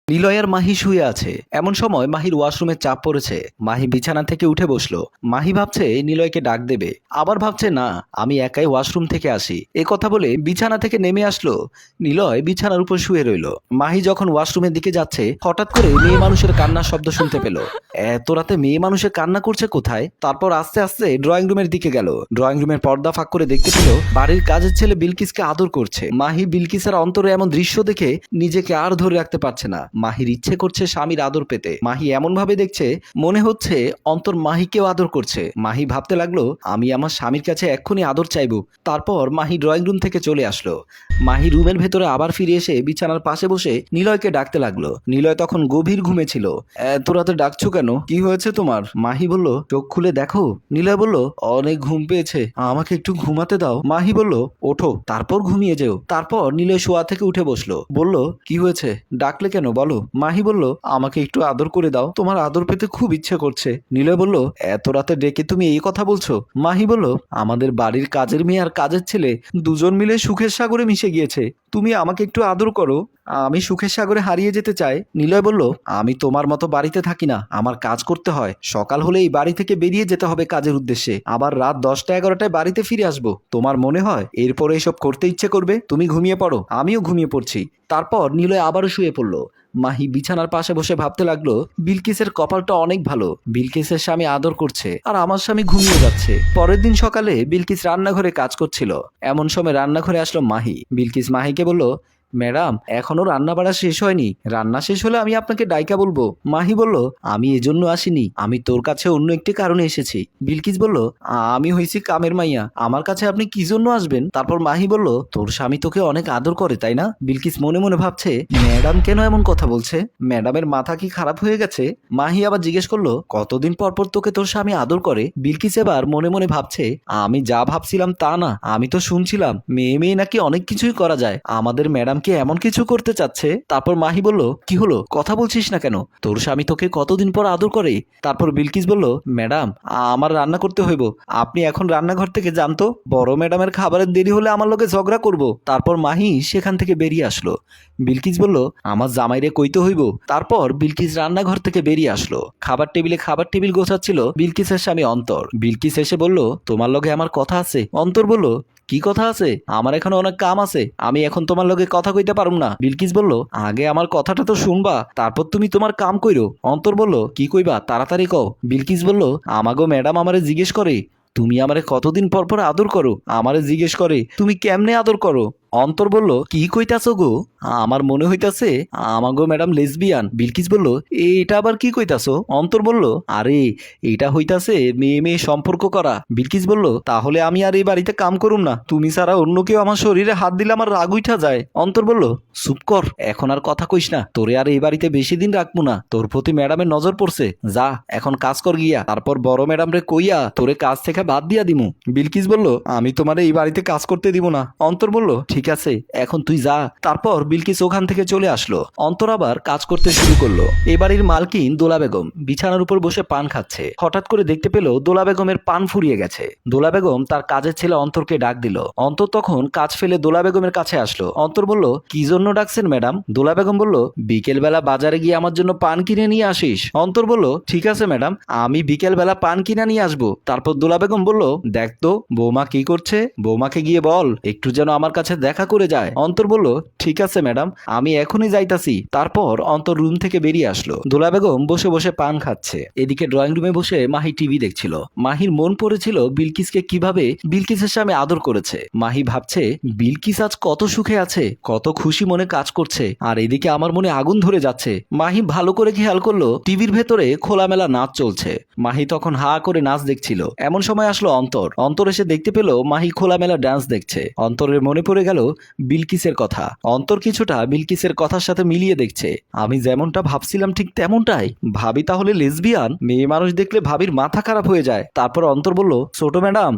নিলয় আর মাহি শুয়ে আছে। এমন সময় মাহির ওয়াশরুমে চাপ পড়েছে। মাহি বিছানা থেকে উঠে বসলো। মাহি ভাবছে নিলয়কে ডাক দেবে, আবার ভাবছে না, আমি একাই ওয়াশরুম থেকে আসি। এ কথা বলে বিছানা থেকে নেমে আসলো। নিলয় বিছানার উপর শুয়ে রইলো। মাহি যখন ওয়াশরুমের দিকে যাচ্ছে, হঠাৎ করে মেয়ে মানুষের কান্নার শব্দ শুনতে পেল। এত রাতে মেয়ে মানুষের কান্না করছে কোথায়? তারপর আস্তে আস্তে ড্রয়িং রুমের দিকে গেল। ড্রয়িং রুমের পর্দা ফাঁক করে দেখতে পেল বাড়ির কাজের ছেলে বিলকিসকে আদর করছে। মাহি বিলকিসের অন্তরে এমন দৃশ্য দেখে নিজেকে আর ধরে রাখতে পারছে না। মাহির ইচ্ছে করছে স্বামীর আদর পেতে। মাহি এমন ভাবে দেখছে মনে হচ্ছে অন্তর মাহিকেও আদর করছে। মাহি ভাবতে লাগলো, আমি আমার স্বামীর কাছে এক্ষুনি আদর চাইবো। তারপর মাহি ড্রয়িং রুম থেকে চলে আসলো। মাহি রুমের ভেতরে আবার ফিরে এসে বিছানার পাশে বসে নিলয়কে ডাকতে লাগলো। নিলয় তখন গভীর ঘুমে ছিল। এত রাতে ডাকছো কেন? কি হয়েছে তোমার? মাহি বলল, চোখ খুলে দেখো। নিলয় বলল, অনেক ঘুম পেয়েছে, আমাকে একটু ঘুমাতে দাও। মাহি বলল, ওঠো, তারপর ঘুমিয়ে যেও। তারপর নিলয় শোয়া থেকে উঠে বসলো। বলল, কি হয়েছে, ডাকলে কেন বলো? মাহি বলল, আমাকে একটু আদর করে দাও, তোমার আদর পেতে খুব ইচ্ছে করছে। নিলয় বলল, এত রাতে ডেকে তুমি এই কথা বলছো? মাহি বলল, আমাদের বাড়ির কাজের মেয়ে আর কাজের ছেলে দুজন মিলে সুখের সাগরে মিশে গিয়েছে, তুমি আমাকে একটু আদর করো, আমি সুখের সাগরে হারিয়ে যেতে চাই। নিলয় বলল, আমি তোমার মতো বাড়িতে থাকি না, আমার কাজ করতে হয়। সকাল হলেই বাড়ি থেকে বেরিয়ে যেতে হবে কাজের উদ্দেশ্যে, আবার রাত 10টা 11টায় বাড়িতে ফিরে আসবো। তোমার মনে হয় এরপরে এসব করতে ইচ্ছে করবে? তুমি ঘুমিয়ে পড়ো, আমিও ঘুমিয়ে পড়ছি। তারপর নিলয় আবারও শুয়ে পড়ল। মাহি বিছানার পাশে বসে ভাবতে লাগলো, বিলকিসের কপালটা অনেক ভালো। বিলকিসের স্বামী আদর করছে আর আমার স্বামী ঘুমিয়ে যাচ্ছে। পরের দিন সকালে বিলকিস রান্নাঘরে কাজ করছিল। এমন সময় রান্নাঘরে আসলো মাহি। বিলকিস মাহিকে বলল, ম্যাডাম, এখনো রান্না বাড়া শেষ হয়নি, রান্না শেষ হলে আমি আপনাকে ডাইকা বলবো। মাহি বলল, আমি এজন্য আসিনি, আমি তোর কাছে অন্য একটি কারণে এসেছি। বিলকিস বলল, আমি হইছি কামের মাইয়া, আমার কাছে আপনি কি জন্য আসবেন? তারপর মাহি বলল, তোর স্বামী তোকে অনেক আদর করে তাই না? বিলকিস মনে মনে ভাবছে, ম্যাডাম কেন এমন কথা বলছে? ম্যাডামের মাথা কি খারাপ হয়ে গেছে? মাহি আবার জিজ্ঞেস করলো, কতদিন পর পর তোকে তোর স্বামী আদর করে? বিলকিস এবার মনে মনে ভাবছে, আমি যা ভাবছিলাম তা না, আমি তো শুনছিলাম মেয়ে মেয়ে নাকি অনেক কিছুই করা যায়, আমাদের ম্যাডাম কে এমন কিছু করতে চাচ্ছে। তারপর মাহি বলল, কি হলো, কথা বলছিস না কেন? তোর স্বামী তোকে কতদিন পর আদর করে? তারপর বিলকিস বলল, ম্যাডাম, আমার রান্না করতে হইব, আপনি এখন রান্নাঘর থেকে জানতো, বড় ম্যাডামের খাবারের দেরি হলে আমার লোকে ঝগড়া করব। তারপর মাহি সেখান থেকে বেরিয়ে আসলো। বিলকিস বলল, আমার জামাইরে কইতে হইব। তারপর বিলকিস রান্নাঘর থেকে বেরিয়ে আসলো। খাবার টেবিল গোছাচ্ছিল বিলকিসের স্বামী অন্তর। বিলকিস এসে বলল, তোমার লগে আমার কথা আছে। অন্তর বলল, কি কথা আছে? আমার এখানে অনেক কাম আছে, আমি এখন তোমার লগে কথা কইতে পারুম না। বিলকিস বলল, আগে আমার কথাটা তো শুনবা, তারপর তুমি তোমার কাম কইরো। অন্তর বলল, কি কইবা, তাড়াতাড়ি কও। বিলকিস বলল, আমাগো ম্যাডাম আমারে জিজ্ঞেস করে তুমি আমারে কতদিন পর পর আদর করো, আমারে জিজ্ঞেস করে তুমি কেমনে আদর করো। অন্তর বলল, কি কইতাছো গো? আমার মনে হইতাছে আমাগো ম্যাডাম লেসবিয়ান। বিলকিস বলল, এটা আবার কি কইতাছো? অন্তর বলল, আরে এটা হইতাছে মেয়ে মেয়ে সম্পর্ক করা। বিলকিস বলল, তাহলে আমি আর এই বাড়িতে কাম করুম না, তুমি ছাড়া অন্য কেউ আমার শরীরে হাত দিলে আমার রাগ উঠা যায়। অন্তর বলল, চুপ কর, এখন আর কথা কইস না, তোরে আর এই বাড়িতে বেশি দিন রাখবো না, তোর প্রতি ম্যাডামের নজর পড়ছে, যা এখন কাজ কর গিয়া, তারপর বড় ম্যাডাম রে কইয়া তোরে কাজ থেকে বাদ দিয়া দিমু। বিলকিস বলল, আমি তোমারে এই বাড়িতে কাজ করতে দিব না। অন্তর বলল, ঠিক আছে, এখন তুই যা। তারপর বিলকিস ওখান থেকে চলে আসলো। অন্তর আবার কাজ করতে শুরু করলো। এই বাড়ির মালকিন দোলা বেগম বিছানার উপর বসে পান খাচ্ছে। হঠাৎ করে দেখতে পেল দোলা বেগমের পান ফুরিয়ে গেছে। দোলা বেগম তার কাজের ছেলে অন্তরকে ডাক দিল। অন্তর তখন কাজ ফেলে দোলা বেগমের কাছে আসলো। অন্তর বলল, কি জন্য ডাকছেন ম্যাডাম? দোলা বেগম বলল, বিকেল বেলা বাজারে গিয়ে আমার জন্য পান কিনে নিয়ে আসিস। অন্তর বলল, ঠিক আছে ম্যাডাম, আমি বিকেল বেলা পান কিনে নিয়ে আসবো। তারপর দোলা বেগম বলল, দেখ তো বৌমা কি করছে, বৌমাকে গিয়ে বল একটু যেন আমার কাছে দেখা করে যায়। অন্তর বলল, ঠিক আছে ম্যাডাম, আমি এখনই যাইতাছি। তারপর অন্তর রুম থেকে বেরিয়ে আসলো। দোলা বেগম বসে বসে পান খাচ্ছে। এদিকে ড্রয়িং রুমে বসে মাহি টিভি দেখছিল। মাহির মন পড়েছিল বিলকিসকে কিভাবে বিলকিসের সামনে আদর করেছে। মাহি ভাবছে, বিলকিস আজ কত সুখে আছে, কত খুশি মনে কাজ করছে, আর এদিকে আমার মনে আগুন ধরে যাচ্ছে। মাহি ভালো করে খেয়াল করলো টিভির ভেতরে খোলামেলা নাচ চলছে। মাহি তখন হা করে নাচ দেখছিল। এমন সময় আসলো অন্তর। অন্তর এসে দেখতে পেল মাহি খোলামেলা ডান্স দেখছে। অন্তরের মনে পড়ে গেল বিলকিসের কথা। অন্তর কিছুটা বিলকিসের কথার সাথে মিলিয়ে দেখছে, আমি যেমনটা ভাবছিলাম ঠিক তেমনটাই। ভাবি তাহলে লেসবিয়ান? মেয়ে মানুষ দেখলে ভাবির মাথা খারাপ হয়ে যায়। তারপর অন্তর বলল, ছোট ম্যাডাম,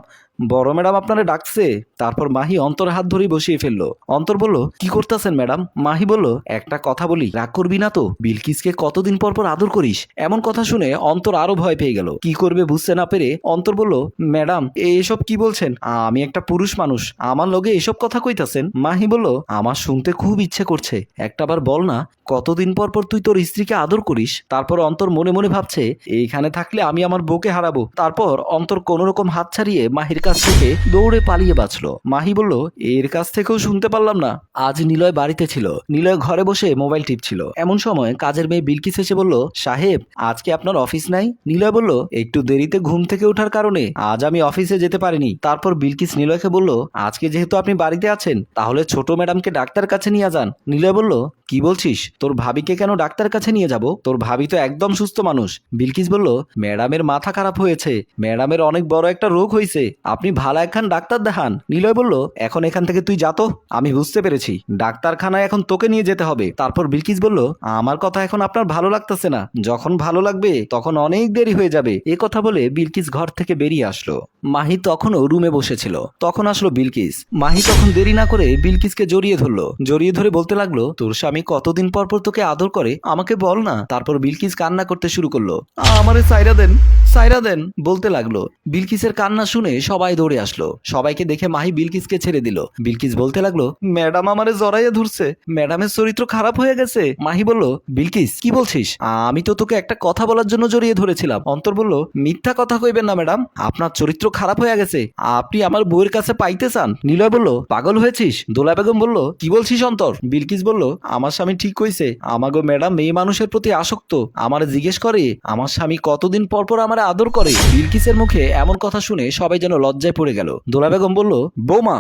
বড় ম্যাডাম আপনারে ডাকছে। তারপর মাহি অন্তরের হাত ধরে বসিয়ে ফেললো। অন্তর বলল, কি করতেছেন ম্যাডাম? মাহি বলল, একটা কথা বলি, রাগ করবি না তো? বিলকিসকে কতদিন পর পর আদর করিস? এমন কথা শুনে অন্তর আরো ভয় পেয়ে গেল। কি করবে বুঝতে না পেরে অন্তর বলল, ম্যাডাম এসব কি বলছেন? আমি একটা পুরুষ মানুষ, আমার লগে এসব কথা কইতাছেন? মাহি বলল, আমার শুনতে খুব ইচ্ছে করছে, একটাবার বল না, কতদিন পর পর তুই তোর স্ত্রীকে আদর করিস? তারপর অন্তর মনে মনে ভাবছে, এইখানে থাকলে আমি আমার বউকে হারাবো। তারপর অন্তর কোনো রকম হাত ছাড়িয়ে মাহির কাছ থেকে দৌড়ে পালিয়ে বাঁচলো। মাহি বলল, এর কাছ থেকেও শুনতে পারলাম না। আজ নিলয় বাড়িতে ছিল। নিলয় ঘরে বসে মোবাইল টিপছিল। এমন সময় কাজের মেয়ে বিলকিস এসে বলল, সাহেব আজকে আপনার অফিস নাই? নিলয় বলল, একটু দেরিতে ঘুম থেকে ওঠার কারণে আজ আমি অফিসে যেতে পারিনি। তারপর বিলকিস নিলয়কে বলল, আজকে যেহেতু আপনি বাড়িতে আছেন, তাহলে ছোট ম্যাডামকে ডাক্তার কাছে নিয়ে যান। নিলয় বলল, কি বলছিস? তোর ভাবিকে কেন ডাক্তার কাছে নিয়ে যাব? তোর ভাবি তো একদম সুস্থ মানুষ। বিলকিস বলল, ম্যাডামের মাথা খারাপ হয়েছে, ম্যাডামের অনেক বড় একটা রোগ হয়েছে, আপনি ভালো একখান ডাক্তার দেখান। নিলয় বলল, এখন এখান থেকে তুই যা তো, আমি বুঝতে পেরেছি, ডাক্তারখানায় এখন তোকে নিয়ে যেতে হবে। তারপর বিলকিস বলল, আমার কথা এখন আপনার ভালো লাগতেছে না, যখন ভালো লাগবে তখন অনেক দেরি হয়ে যাবে। এ কথা বলে বিলকিস ঘর থেকে বেরিয়ে আসলো। মাহি তখনও রুমে বসেছিল। তখন আসলো বিলকিস। মাহি তখন দেরি না করে বিলকিসকে জড়িয়ে ধরলো। জড়িয়ে ধরে বলতে লাগলো, তোর স্বামী কতদিন পর পর তোকে আদর করে, আমাকে বল না। তারপর বিলকিস কান্না করতে শুরু করলো, আমারে সাইরা দেন, সাইরা দেন বলতে লাগলো। বিলকিসের কান্না শুনে সবাই দৌড়ে আসলো। সবাইকে দেখে মাহি বিলকিসকে ছেড়ে দিল। বিলকিস বলতে লাগলো, ম্যাডাম আমারে জড়াইয়া ধরছে, ম্যাডামের চরিত্র খারাপ হয়ে গেছে। মাহি বলল, বিলকিস কি বলছিস? আমি তো তোকে একটা কথা বলার জন্য জড়িয়ে ধরেছিলাম। অন্তর বলল, মিথ্যা কথা কইবেন না ম্যাডাম, আপনার চরিত্র খারাপ হয়ে গেছে, আপনি আমার বউয়ের কাছে পাইতে চান। নিলয় বলল, পাগল হয়েছিস? দোলা বেগম বলল, কি বলছিস অন্তর? বিলকিস বলল, আমার স্বামী ঠিক কইছে, আমাগো ম্যাডাম মেয়ে মানুষের প্রতি আসক্ত, আমারে জিজ্ঞেস করে আমার স্বামী কতদিন পর পর আমার আদর করে। বিলকিসের মুখে এমন কথা শুনে সবাই যেন লজ্জায় পড়ে গেল। দোলা বেগম বলল, বৌমা,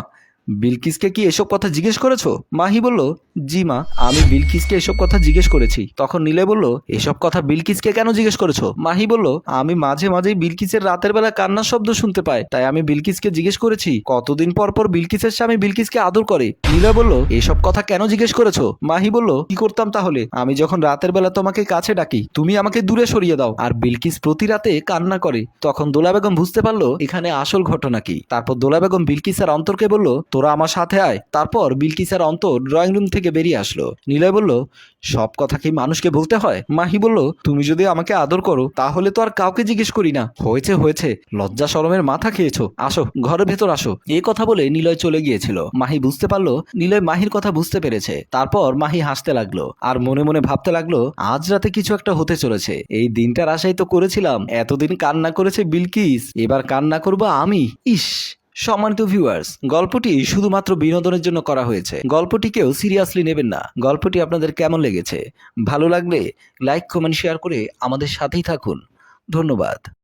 বিলকিসকে কি এসব কথা জিজ্ঞেস করেছো? মাহি বলল, জি মা, আমি বিলকিসকে এসব কথা জিজ্ঞেস করেছি। তখন নীলে বলল, এসব কথা বিলকিসকে কেন জিজ্ঞেস করেছো? মাহি বলল, আমি মাঝে মাঝেই বিলকিসের রাতের বেলা কান্নার শব্দ শুনতে পাই, তাই আমি বিলকিসকে জিজ্ঞেস করেছি কতদিন পর পর বিলকিসের স্বামী বিলকিসকে আদর করে। নীলা বলল, এসব কথা কেন জিজ্ঞেস করেছো? মাহি বলল, কি করতাম তাহলে? আমি যখন রাতের বেলা তোমাকে কাছে ডাকি, তুমি আমাকে দূরে সরিয়ে দাও, আর বিলকিস প্রতি রাতে কান্না করে। তখন দোলা বেগম বুঝতে পারলো এখানে আসল ঘটনা কি। তারপর দোলা বেগম বিলকিস আর অন্তরকে বলল, তোরা আমার সাথে আয়। তারপর বিলকিস আর অন্তর ড্রয়িং রুম থেকে বেরিয়ে আসলো। নিলয় বলল, সব কথা কি মানুষকে বলতে হয়? মাহি বলল, তুমি যদি আমাকে আদর করো তাহলে তো আর কাউকে জিজ্ঞেস করি না। হয়েছে হয়েছে, লজ্জা শরমের মাথা খেয়েছো, আসো ঘরের ভেতর আসো। এই কথা বলে নিলয় চলে গিয়েছিল। মাহি বুঝতে পারলো নিলয় মাহির কথা বুঝতে পেরেছে। তারপর মাহি হাসতে লাগলো আর মনে মনে ভাবতে লাগলো, আজ রাতে কিছু একটা হতে চলেছে। এই দিনটার আশাই তো করেছিলাম। এতদিন কান্না করেছে বিলকিস, এবার কান্না করবো আমি। ইস। সম্মানিত ভিউয়ার্স, গল্পটি শুধুমাত্র বিনোদনের জন্য করা হয়েছে, গল্পটিকেও সিরিয়াসলি নেবেন না। গল্পটি আপনাদের কেমন লেগেছে? ভালো লাগলে লাইক কমেন্ট শেয়ার করে আমাদের সাথেই থাকুন। ধন্যবাদ।